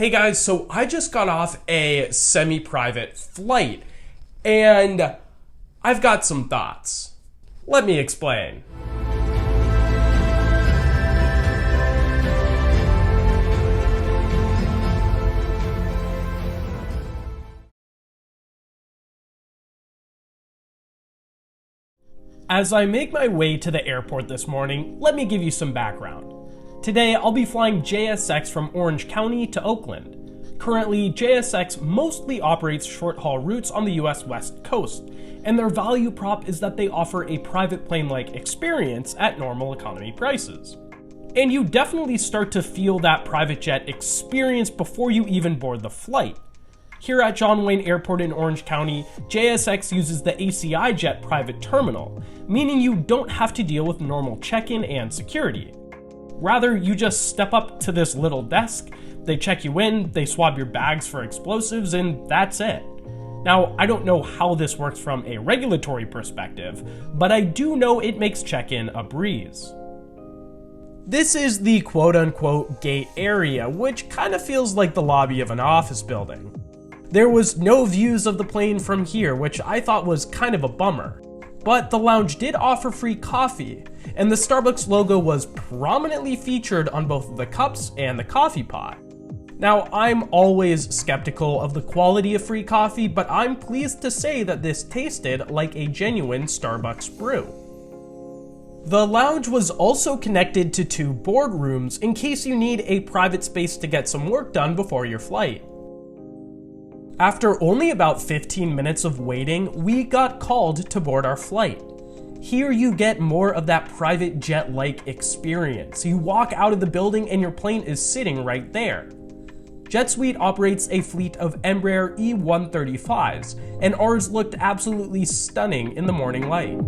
Hey guys, so I just got off a semi-private flight, and I've got some thoughts. Let me explain. As I make my way to the airport this morning, let me give you some background. Today, I'll be flying JSX from Orange County to Oakland. Currently, JSX mostly operates short-haul routes on the US West Coast, and their value prop is that they offer a private plane-like experience at normal economy prices. And you definitely start to feel that private jet experience before you even board the flight. Here at John Wayne Airport in Orange County, JSX uses the ACI Jet private terminal, meaning you don't have to deal with normal check-in and security. Rather, you just step up to this little desk, they check you in, they swab your bags for explosives, and that's it. Now, I don't know how this works from a regulatory perspective, but I do know it makes check-in a breeze. This is the quote-unquote gate area, which kind of feels like the lobby of an office building. There was no views of the plane from here, which I thought was kind of a bummer. But the lounge did offer free coffee, and the Starbucks logo was prominently featured on both the cups and the coffee pot. Now, I'm always skeptical of the quality of free coffee, but I'm pleased to say that this tasted like a genuine Starbucks brew. The lounge was also connected to 2 boardrooms in case you need a private space to get some work done before your flight. After only about 15 minutes of waiting, we got called to board our flight. Here you get more of that private jet-like experience. You walk out of the building and your plane is sitting right there. JetSuite operates a fleet of Embraer E135s, and ours looked absolutely stunning in the morning light.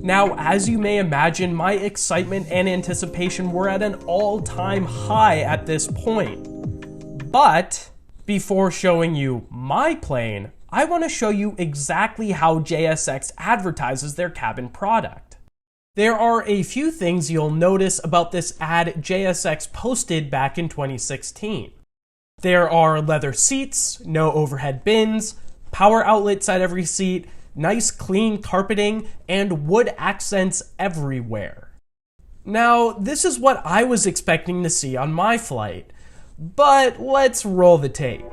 Now, as you may imagine, my excitement and anticipation were at an all-time high at this point. But before showing you my plane, I want to show you exactly how JSX advertises their cabin product. There are a few things you'll notice about this ad JSX posted back in 2016. There are leather seats, no overhead bins, power outlets at every seat, nice clean carpeting, and wood accents everywhere. Now, this is what I was expecting to see on my flight, but let's roll the tape.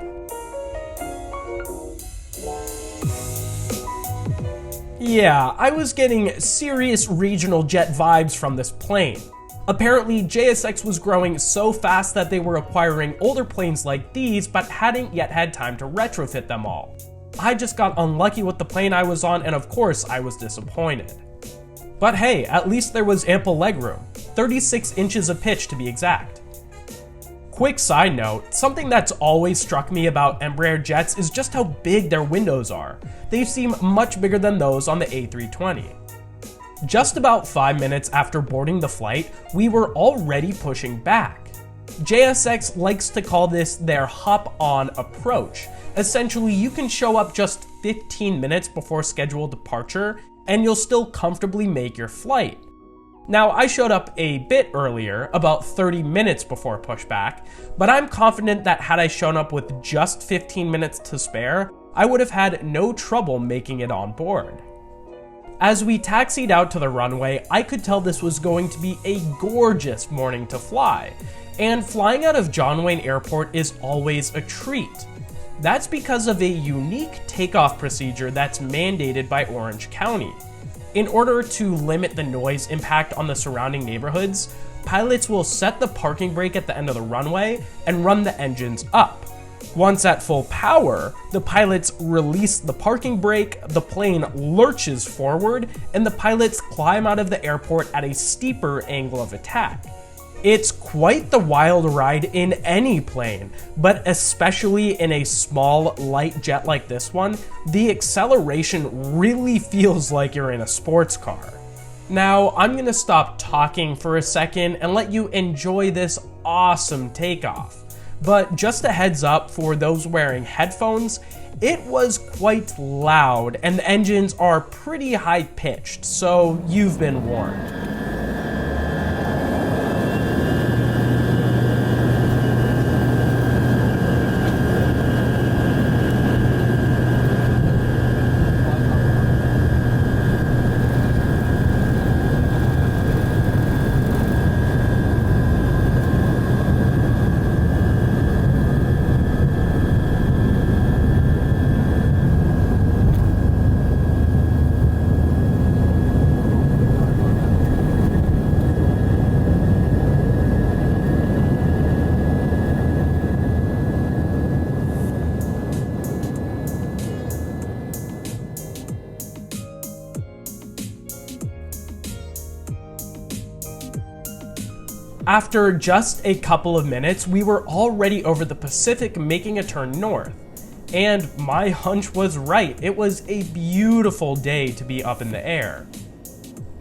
Yeah, I was getting serious regional jet vibes from this plane. Apparently, JSX was growing so fast that they were acquiring older planes like these, but hadn't yet had time to retrofit them all. I just got unlucky with the plane I was on, and of course I was disappointed. But hey, at least there was ample legroom, 36 inches of pitch to be exact. Quick side note, something that's always struck me about Embraer jets is just how big their windows are. They seem much bigger than those on the A320. Just about 5 minutes after boarding the flight, we were already pushing back. JSX likes to call this their hop-on approach. Essentially, you can show up just 15 minutes before scheduled departure, and you'll still comfortably make your flight. Now, I showed up a bit earlier, about 30 minutes before pushback, but I'm confident that had I shown up with just 15 minutes to spare, I would have had no trouble making it on board. As we taxied out to the runway, I could tell this was going to be a gorgeous morning to fly, and flying out of John Wayne Airport is always a treat. That's because of a unique takeoff procedure that's mandated by Orange County. In order to limit the noise impact on the surrounding neighborhoods, pilots will set the parking brake at the end of the runway and run the engines up. Once at full power, the pilots release the parking brake, the plane lurches forward, and the pilots climb out of the airport at a steeper angle of attack. It's quite the wild ride in any plane, but especially in a small, light jet like this one, the acceleration really feels like you're in a sports car. Now, I'm gonna stop talking for a second and let you enjoy this awesome takeoff. But just a heads up for those wearing headphones, it was quite loud and the engines are pretty high pitched, so you've been warned. After just a couple of minutes, we were already over the Pacific making a turn north. And my hunch was right. It was a beautiful day to be up in the air.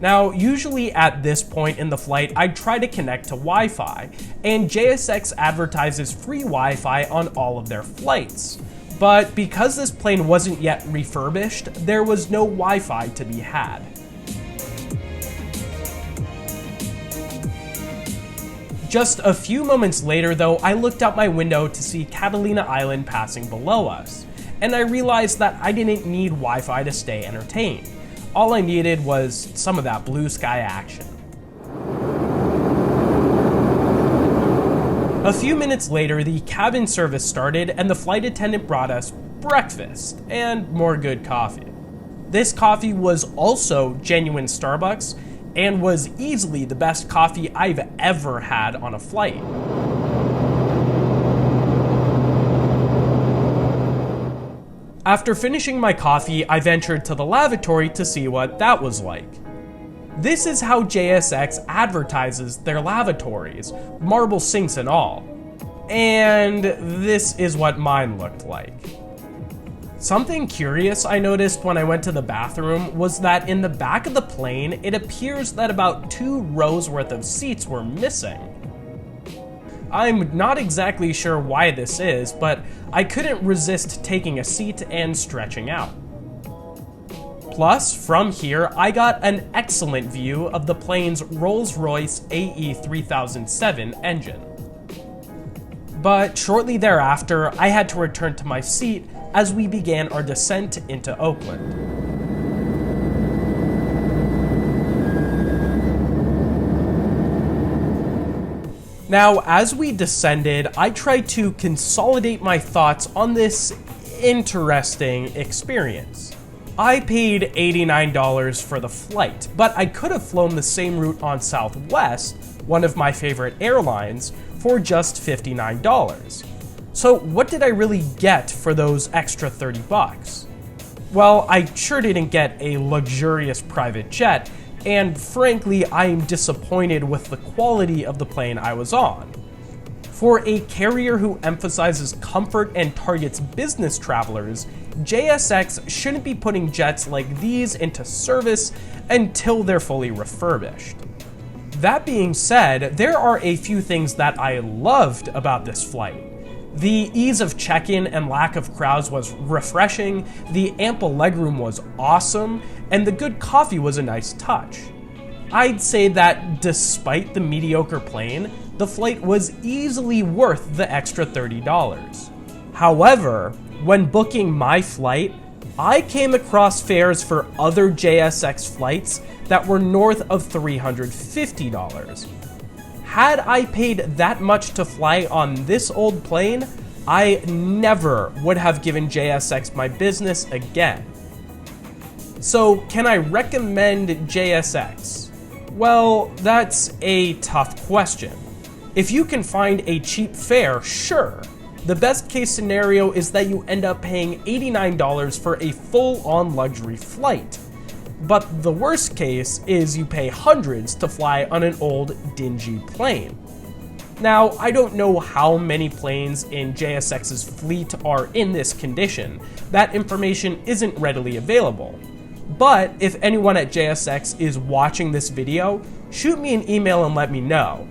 Now, usually at this point in the flight, I'd try to connect to Wi-Fi, and JSX advertises free Wi-Fi on all of their flights. But because this plane wasn't yet refurbished, there was no Wi-Fi to be had. Just a few moments later though, I looked out my window to see Catalina Island passing below us, and I realized that I didn't need Wi-Fi to stay entertained. All I needed was some of that blue sky action. A few minutes later, the cabin service started and the flight attendant brought us breakfast and more good coffee. This coffee was also genuine Starbucks and was easily the best coffee I've ever had on a flight. After finishing my coffee, I ventured to the lavatory to see what that was like. This is how JSX advertises their lavatories, marble sinks and all. And this is what mine looked like. Something curious I noticed when I went to the bathroom was that in the back of the plane, it appears that about 2 rows worth of seats were missing. I'm not exactly sure why this is, but I couldn't resist taking a seat and stretching out. Plus, from here, I got an excellent view of the plane's Rolls-Royce AE3007 engine. But shortly thereafter, I had to return to my seat as we began our descent into Oakland. Now, as we descended, I tried to consolidate my thoughts on this interesting experience. I paid $89 for the flight, but I could have flown the same route on Southwest, one of my favorite airlines, for just $59. So what did I really get for those extra 30 bucks? Well, I sure didn't get a luxurious private jet, and frankly, I am disappointed with the quality of the plane I was on. For a carrier who emphasizes comfort and targets business travelers, JSX shouldn't be putting jets like these into service until they're fully refurbished. That being said, there are a few things that I loved about this flight. The ease of check-in and lack of crowds was refreshing, the ample legroom was awesome, and the good coffee was a nice touch. I'd say that despite the mediocre plane, the flight was easily worth the extra $30. However, when booking my flight, I came across fares for other JSX flights that were north of $350. Had I paid that much to fly on this old plane, I never would have given JSX my business again. So, can I recommend JSX? Well, that's a tough question. If you can find a cheap fare, sure. The best case scenario is that you end up paying $89 for a full-on luxury flight. But the worst case is you pay hundreds to fly on an old, dingy plane. Now, I don't know how many planes in JSX's fleet are in this condition. That information isn't readily available. But if anyone at JSX is watching this video, shoot me an email and let me know.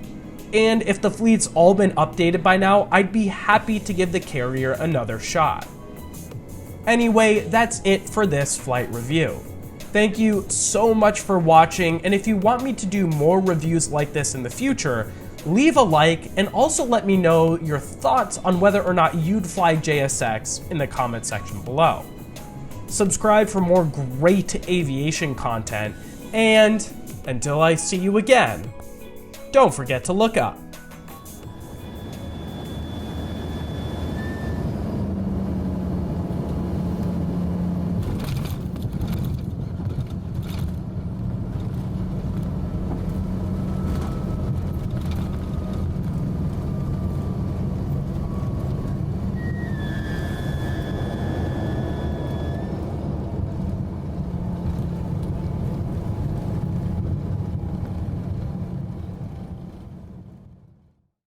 And if the fleet's all been updated by now, I'd be happy to give the carrier another shot. Anyway, that's it for this flight review. Thank you so much for watching, and if you want me to do more reviews like this in the future, leave a like and also let me know your thoughts on whether or not you'd fly JSX in the comment section below. Subscribe for more great aviation content, and until I see you again, don't forget to look up.